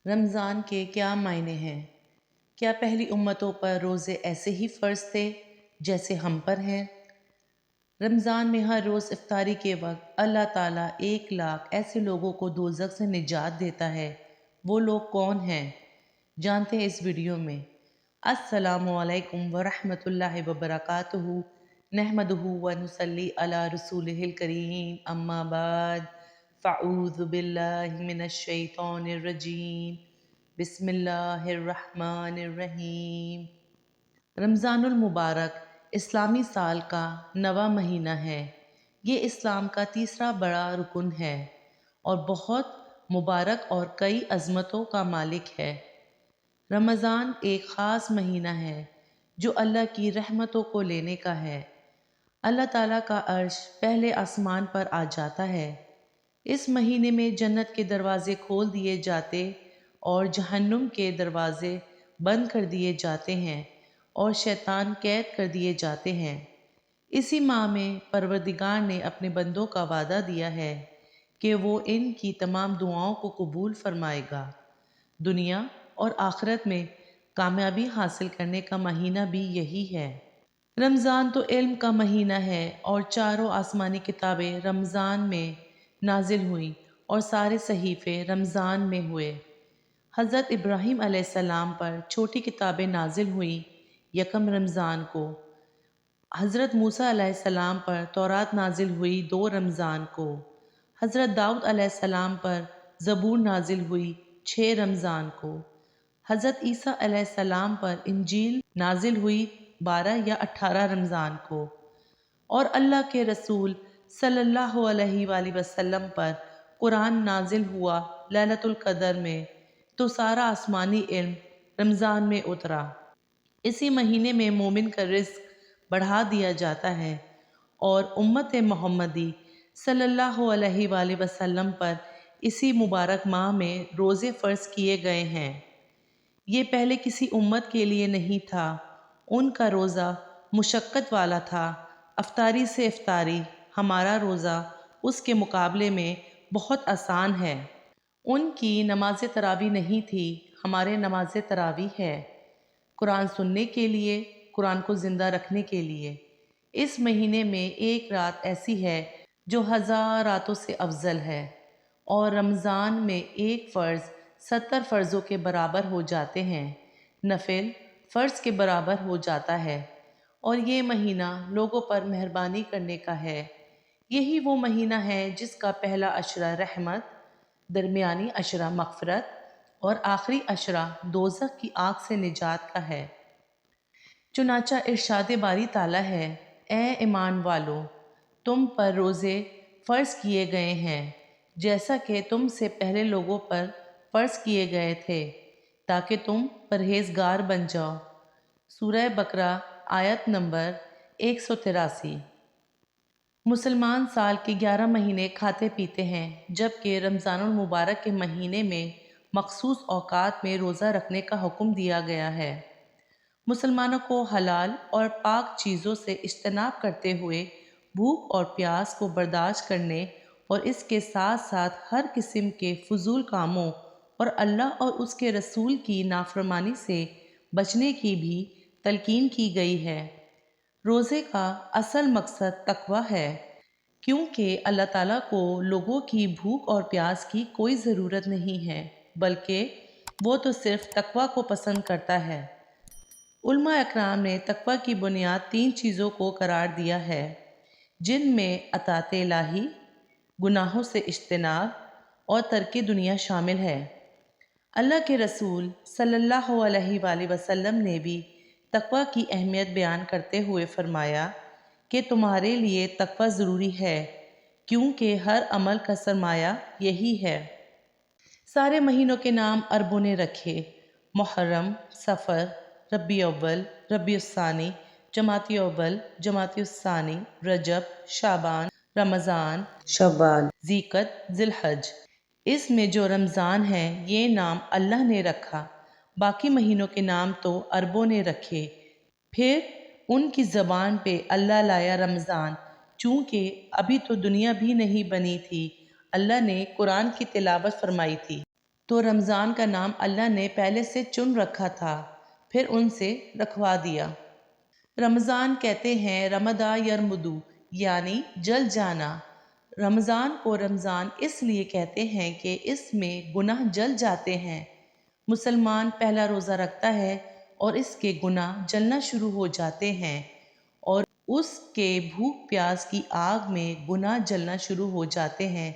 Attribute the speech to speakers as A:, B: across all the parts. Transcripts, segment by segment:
A: رمضان کے کیا معنی ہیں؟ کیا پہلی امتوں پر روزے ایسے ہی فرض تھے جیسے ہم پر ہیں؟ رمضان میں ہر روز افطاری کے وقت اللہ تعالیٰ 1,00,000 ایسے لوگوں کو دوزخ سے نجات دیتا ہے۔ وہ لوگ کون ہیں؟ جانتے ہیں اس ویڈیو میں۔ السلام علیکم ورحمۃ اللہ وبرکاتہ۔ نحمدہ ونصلی علی رسولہ الکریم، اما بعد فاعوذ باللہ من الشیطان الرجیم، بسم اللہ الرحمن الرحیم۔ رمضان المبارک اسلامی سال کا 9واں مہینہ ہے۔ یہ اسلام کا تیسرا بڑا رکن ہے اور بہت مبارک اور کئی عظمتوں کا مالک ہے۔ رمضان ایک خاص مہینہ ہے جو اللہ کی رحمتوں کو لینے کا ہے۔ اللہ تعالیٰ کا عرش پہلے آسمان پر آ جاتا ہے۔ اس مہینے میں جنت کے دروازے کھول دیے جاتے اور جہنم کے دروازے بند کر دیے جاتے ہیں اور شیطان قید کر دیے جاتے ہیں۔ اسی ماہ میں پروردگار نے اپنے بندوں کا وعدہ دیا ہے کہ وہ ان کی تمام دعاؤں کو قبول فرمائے گا۔ دنیا اور آخرت میں کامیابی حاصل کرنے کا مہینہ بھی یہی ہے۔ رمضان تو علم کا مہینہ ہے اور چاروں آسمانی کتابیں رمضان میں نازل ہوئیں اور سارے صحیفے رمضان میں ہوئے۔ حضرت ابراہیم علیہ السلام پر چھوٹی کتابیں نازل ہوئیں یکم رمضان کو۔ حضرت موسیٰ علیہ السلام پر تورات نازل ہوئی 2 رمضان کو۔ حضرت داؤد علیہ السلام پر زبور نازل ہوئی 6 رمضان کو۔ حضرت عیسیٰ علیہ السلام پر انجیل نازل ہوئی 12 یا 18 رمضان کو، اور اللہ کے رسول صلی اللہ علیہ وآلہ وسلم پر قرآن نازل ہوا لیلۃ القدر میں، تو سارا آسمانی علم رمضان میں اترا۔ اسی مہینے میں مومن کا رزق بڑھا دیا جاتا ہے اور امت محمدی صلی اللہ علیہ وآلہ وسلم پر اسی مبارک ماہ میں روزے فرض کیے گئے ہیں۔ یہ پہلے کسی امت کے لیے نہیں تھا۔ ان کا روزہ مشقت والا تھا، افطاری سے افطاری۔ ہمارا روزہ اس کے مقابلے میں بہت آسان ہے۔ ان کی نماز تراویح نہیں تھی، ہمارے نماز تراویح ہے، قرآن سننے کے لیے، قرآن کو زندہ رکھنے کے لیے۔ اس مہینے میں ایک رات ایسی ہے جو 1000 راتوں سے افضل ہے، اور رمضان میں ایک فرض 70 فرضوں کے برابر ہو جاتے ہیں، نفل فرض کے برابر ہو جاتا ہے۔ اور یہ مہینہ لوگوں پر مہربانی کرنے کا ہے۔ یہی وہ مہینہ ہے جس کا پہلا عشرہ رحمت، درمیانی عشرہ مغفرت اور آخری عشرہ دوزخ کی آگ سے نجات کا ہے۔ چنانچہ ارشاد باری تعالیٰ ہے، اے ایمان والو، تم پر روزے فرض کیے گئے ہیں جیسا کہ تم سے پہلے لوگوں پر فرض کیے گئے تھے، تاکہ تم پرہیزگار بن جاؤ۔ سورہ بقرہ آیت نمبر 183۔ مسلمان سال کے 11 مہینے کھاتے پیتے ہیں، جبکہ رمضان المبارک کے مہینے میں مخصوص اوقات میں روزہ رکھنے کا حکم دیا گیا ہے۔ مسلمانوں کو حلال اور پاک چیزوں سے اجتناب کرتے ہوئے بھوک اور پیاس کو برداشت کرنے اور اس کے ساتھ ساتھ ہر قسم کے فضول کاموں اور اللہ اور اس کے رسول کی نافرمانی سے بچنے کی بھی تلقین کی گئی ہے۔ روزے کا اصل مقصد تقویٰ ہے، کیونکہ اللہ تعالیٰ کو لوگوں کی بھوک اور پیاس کی کوئی ضرورت نہیں ہے، بلکہ وہ تو صرف تقویٰ کو پسند کرتا ہے۔ علماء اکرام نے تقویٰ کی بنیاد 3 چیزوں کو قرار دیا ہے، جن میں اطاعت الہی، گناہوں سے اجتناب اور ترک دنیا شامل ہے۔ اللہ کے رسول صلی اللہ علیہ وآلہ وسلم نے بھی تقویٰ کی اہمیت بیان کرتے ہوئے فرمایا کہ تمہارے لیے تقویٰ ضروری ہے، کیونکہ ہر عمل کا سرمایہ یہی ہے۔ سارے مہینوں کے نام عربوں نے رکھے: محرم، صفر، ربیع اول، ربیع الثانی، جمادی اول، جمادی الثانی، رجب، شعبان، رمضان، شوال، ذی القعدہ، ذی الحجہ۔ اس میں جو رمضان ہے یہ نام اللہ نے رکھا، باقی مہینوں کے نام تو عربوں نے رکھے۔ پھر ان کی زبان پہ اللہ لایا رمضان، چونکہ ابھی تو دنیا بھی نہیں بنی تھی، اللہ نے قرآن کی تلاوت فرمائی تھی۔ تو رمضان کا نام اللہ نے پہلے سے چن رکھا تھا، پھر ان سے رکھوا دیا۔ رمضان کہتے ہیں رمدا یرمدو، یعنی جل جانا۔ رمضان کو رمضان اس لیے کہتے ہیں کہ اس میں گناہ جل جاتے ہیں۔ مسلمان پہلا روزہ رکھتا ہے اور اس کے گناہ جلنا شروع ہو جاتے ہیں، اور اس کے بھوک پیاس کی آگ میں گناہ جلنا شروع ہو جاتے ہیں،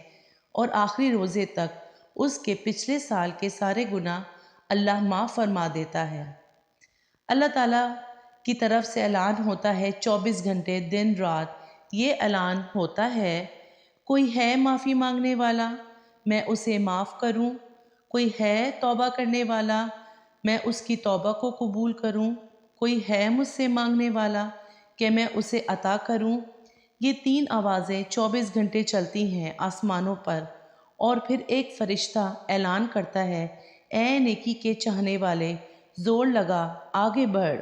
A: اور آخری روزے تک اس کے پچھلے سال کے سارے گناہ اللہ معاف فرما دیتا ہے۔ اللہ تعالیٰ کی طرف سے اعلان ہوتا ہے 24 گھنٹے دن رات۔ یہ اعلان ہوتا ہے، کوئی ہے معافی مانگنے والا، میں اسے معاف کروں؟ کوئی ہے توبہ کرنے والا، میں اس کی توبہ کو قبول کروں؟ کوئی ہے مجھ سے مانگنے والا کہ میں اسے عطا کروں؟ یہ 3 آوازیں 24 گھنٹے چلتی ہیں آسمانوں پر، اور پھر ایک فرشتہ اعلان کرتا ہے، اے نیکی کے چاہنے والے، زور لگا، آگے بڑھ۔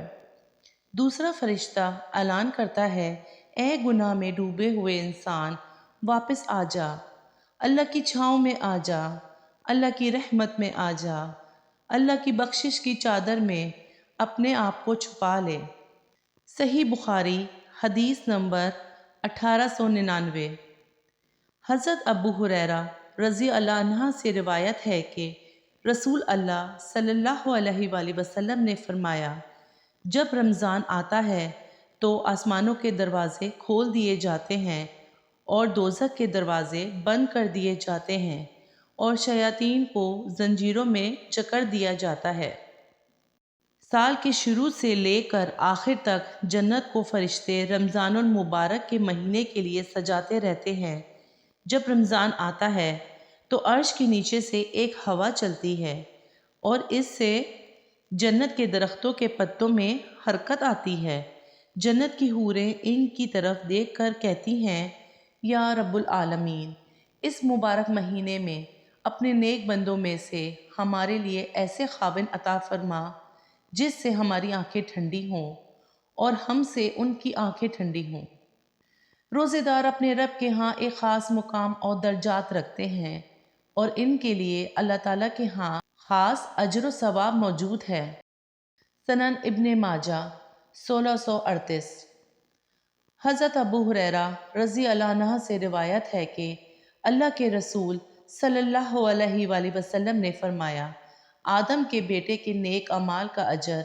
A: دوسرا فرشتہ اعلان کرتا ہے، اے گناہ میں ڈوبے ہوئے انسان، واپس آ جا، اللہ کی چھاؤں میں آ جا، اللہ کی رحمت میں آ جا، اللہ کی بخشش کی چادر میں اپنے آپ کو چھپا لے۔ صحیح بخاری حدیث نمبر 1899۔ حضرت ابو ہریرہ رضی اللہ عنہ سے روایت ہے کہ رسول اللہ صلی اللہ علیہ وآلہ وسلم نے فرمایا، جب رمضان آتا ہے تو آسمانوں کے دروازے کھول دیے جاتے ہیں اور دوزخ کے دروازے بند کر دیے جاتے ہیں، اور شیاطین کو زنجیروں میں جکڑ دیا جاتا ہے۔ سال کے شروع سے لے کر آخر تک جنت کو فرشتے رمضان المبارک کے مہینے کے لیے سجاتے رہتے ہیں۔ جب رمضان آتا ہے تو عرش کے نیچے سے ایک ہوا چلتی ہے، اور اس سے جنت کے درختوں کے پتوں میں حرکت آتی ہے۔ جنت کی حوریں ان کی طرف دیکھ کر کہتی ہیں، یا رب العالمین، اس مبارک مہینے میں اپنے نیک بندوں میں سے ہمارے لیے ایسے خاوند عطا فرما جس سے ہماری آنکھیں ٹھنڈی ہوں اور ہم سے ان کی آنکھیں ٹھنڈی ہوں۔ روزے دار اپنے رب کے ہاں ایک خاص مقام اور درجات رکھتے ہیں، اور ان کے لیے اللہ تعالیٰ کے ہاں خاص اجر و ثواب موجود ہے۔ سنن ابن ماجہ 1638۔ حضرت ابو ہریرہ رضی اللہ عنہ سے روایت ہے کہ اللہ کے رسول صلی اللہ علیہ وآلہ وسلم نے فرمایا، آدم کے بیٹے کے نیک اعمال کا اجر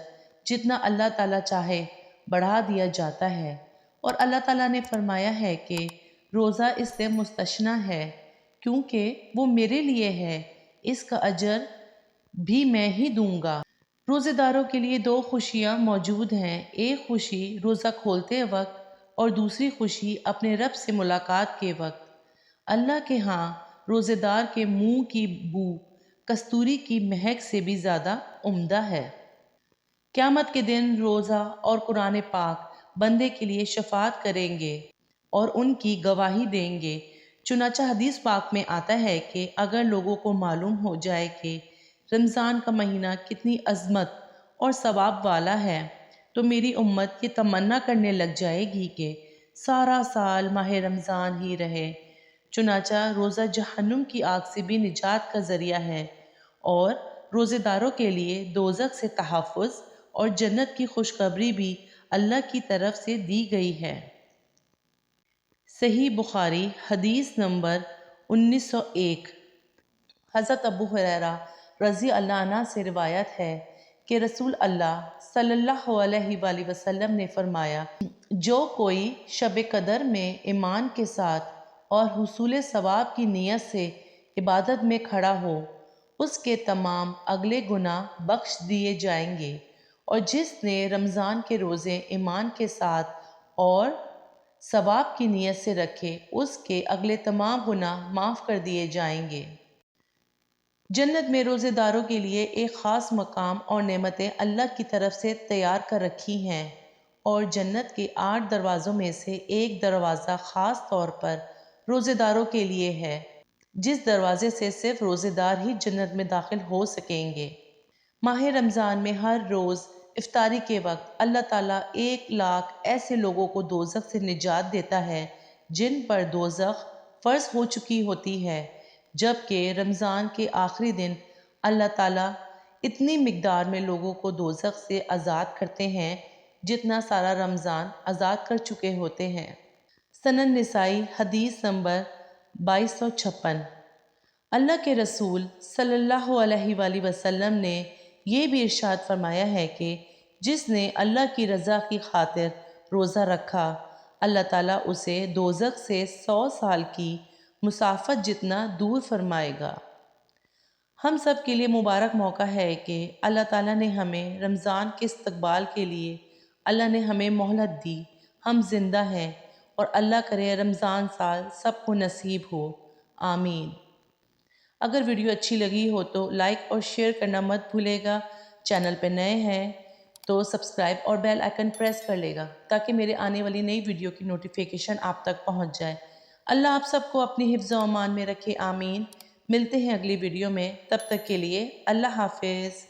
A: جتنا اللہ تعالیٰ چاہے بڑھا دیا جاتا ہے، اور اللہ تعالیٰ نے فرمایا ہے کہ روزہ اس سے مستثنیٰ ہے، کیونکہ وہ میرے لیے ہے، اس کا اجر بھی میں ہی دوں گا۔ روزے داروں کے لیے 2 خوشیاں موجود ہیں، ایک خوشی روزہ کھولتے وقت اور دوسری خوشی اپنے رب سے ملاقات کے وقت۔ اللہ کے ہاں روزے دار کے منہ کی بو کستوری کی مہک سے بھی زیادہ عمدہ ہے۔ قیامت کے دن روزہ اور قرآن پاک بندے کے لیے شفاعت کریں گے اور ان کی گواہی دیں گے۔ چنانچہ حدیث پاک میں آتا ہے کہ اگر لوگوں کو معلوم ہو جائے کہ رمضان کا مہینہ کتنی عظمت اور ثواب والا ہے تو میری امت یہ تمنا کرنے لگ جائے گی کہ سارا سال ماہ رمضان ہی رہے۔ چنانچہ روزہ جہنم کی آگ سے بھی نجات کا ذریعہ ہے، اور روزے داروں کے لیے دوزخ سے تحفظ اور جنت کی خوشخبری بھی اللہ کی طرف سے دی گئی ہے۔ صحیح بخاری حدیث نمبر 1901۔ حضرت ابو ہریرہ رضی اللہ عنہ سے روایت ہے کہ رسول اللہ صلی اللہ علیہ وآلہ وسلم نے فرمایا، جو کوئی شب قدر میں ایمان کے ساتھ اور حصول ثواب کی نیت سے عبادت میں کھڑا ہو، اس کے تمام اگلے گناہ بخش دیے جائیں گے، اور جس نے رمضان کے روزے ایمان کے ساتھ اور ثواب کی نیت سے رکھے، اس کے اگلے تمام گناہ معاف کر دیے جائیں گے۔ جنت میں روزے داروں کے لیے ایک خاص مقام اور نعمتیں اللہ کی طرف سے تیار کر رکھی ہیں، اور جنت کے 8 دروازوں میں سے ایک دروازہ خاص طور پر روزے داروں کے لیے ہے، جس دروازے سے صرف روزے دار ہی جنت میں داخل ہو سکیں گے۔ ماہ رمضان میں ہر روز افطاری کے وقت اللہ تعالیٰ 1,00,000 ایسے لوگوں کو دوزخ سے نجات دیتا ہے جن پر دوزخ فرض ہو چکی ہوتی ہے، جبکہ رمضان کے آخری دن اللہ تعالیٰ اتنی مقدار میں لوگوں کو دوزخ سے آزاد کرتے ہیں جتنا سارا رمضان آزاد کر چکے ہوتے ہیں۔ سنن نسائی حدیث نمبر 2256۔ اللہ کے رسول صلی اللہ علیہ وآلہ وسلم نے یہ بھی ارشاد فرمایا ہے کہ جس نے اللہ کی رضا کی خاطر روزہ رکھا، اللہ تعالیٰ اسے دوزخ سے 100 سال کی مسافت جتنا دور فرمائے گا۔ ہم سب کے لیے مبارک موقع ہے کہ اللہ تعالیٰ نے ہمیں رمضان کے استقبال کے لیے اللہ نے ہمیں مہلت دی، ہم زندہ ہیں، اور اللہ کرے رمضان سال سب کو نصیب ہو، آمین۔ اگر ویڈیو اچھی لگی ہو تو لائک اور شیئر کرنا مت بھولے گا۔ چینل پہ نئے ہیں تو سبسکرائب اور بیل آئیکن پریس کر لے گا تاکہ میرے آنے والی نئی ویڈیو کی نوٹیفیکیشن آپ تک پہنچ جائے۔ اللہ آپ سب کو اپنی حفظ و امان میں رکھے، آمین۔ ملتے ہیں اگلی ویڈیو میں، تب تک کے لیے اللہ حافظ۔